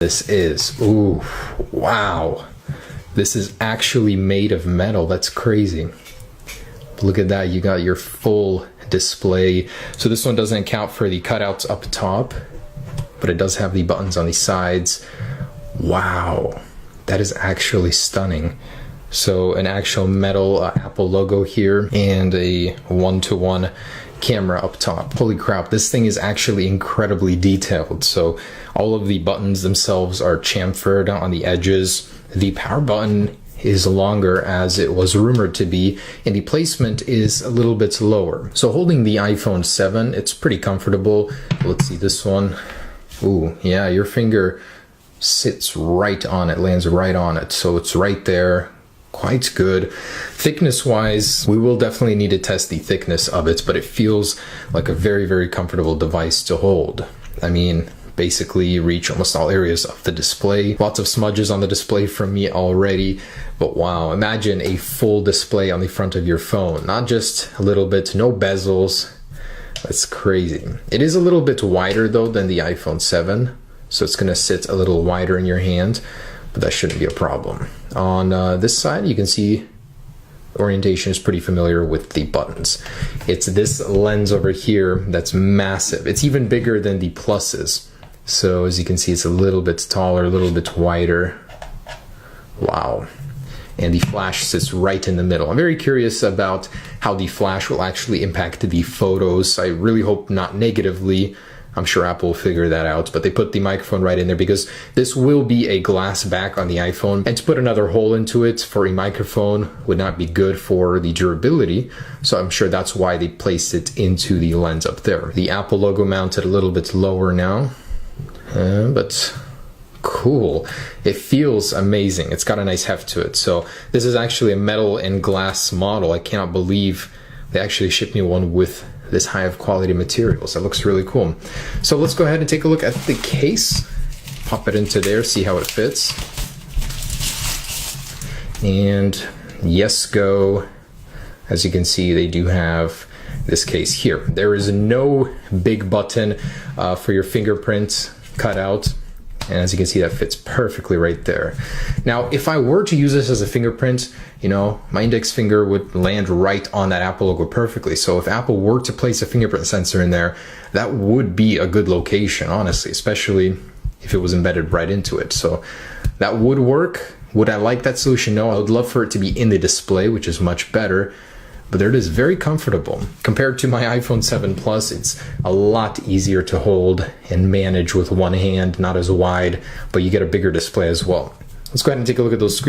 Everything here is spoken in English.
this is. Ooh, wow. This is actually made of metal. That's crazy. Look at that, you got your full display. So this one doesn't account for the cutouts up top, but it does have the buttons on the sides. Wow, that is actually stunning. So an actual metal Apple logo here and a one-to-one camera up top. Holy crap, this thing is actually incredibly detailed. So all of the buttons themselves are chamfered on the edges. The power button is longer as it was rumored to be, and the placement is a little bit lower. So holding the iPhone 7, it's pretty comfortable. Let's see this one. Ooh, yeah, your finger sits right on it, lands right on it. So it's right there. Quite good. Thickness wise, we will definitely need to test the thickness of it, but it feels like a very, very comfortable device to hold. I mean, basically you reach almost all areas of the display. Lots of smudges on the display from me already, but wow, imagine a full display on the front of your phone. Not just a little bit, no bezels. That's crazy. It is a little bit wider though than the iPhone 7, so it's gonna sit a little wider in your hand, but that shouldn't be a problem. On this side, you can see orientation is pretty familiar with the buttons. It's this lens over here that's massive. It's even bigger than the pluses. So as you can see, it's a little bit taller, a little bit wider. Wow. And the flash sits right in the middle. I'm very curious about how the flash will actually impact the photos. I really hope not negatively. I'm sure Apple will figure that out, but they put the microphone right in there because this will be a glass back on the iPhone, and to put another hole into it for a microphone would not be good for the durability. So I'm sure that's why they placed it into the lens up there. The Apple logo mounted a little bit lower now, but cool. It feels amazing. It's got a nice heft to it. So this is actually a metal and glass model. I cannot believe they actually shipped me one with this high of quality materials. That looks really cool. So let's go ahead and take a look at the case. Pop it into there, see how it fits. And yes, go. As you can see, they do have this case here. There is no big button for your fingerprint cut out. And as you can see, that fits perfectly right there. Now, if I were to use this as a fingerprint, you know, my index finger would land right on that Apple logo perfectly. So if Apple were to place a fingerprint sensor in there, that would be a good location, honestly, especially if it was embedded right into it. So that would work. Would I like that solution? No, I would love for it to be in the display, which is much better. But there it is, very comfortable. Compared to my iPhone 7 Plus, it's a lot easier to hold and manage with one hand, not as wide, but you get a bigger display as well. Let's go ahead and take a look at those screen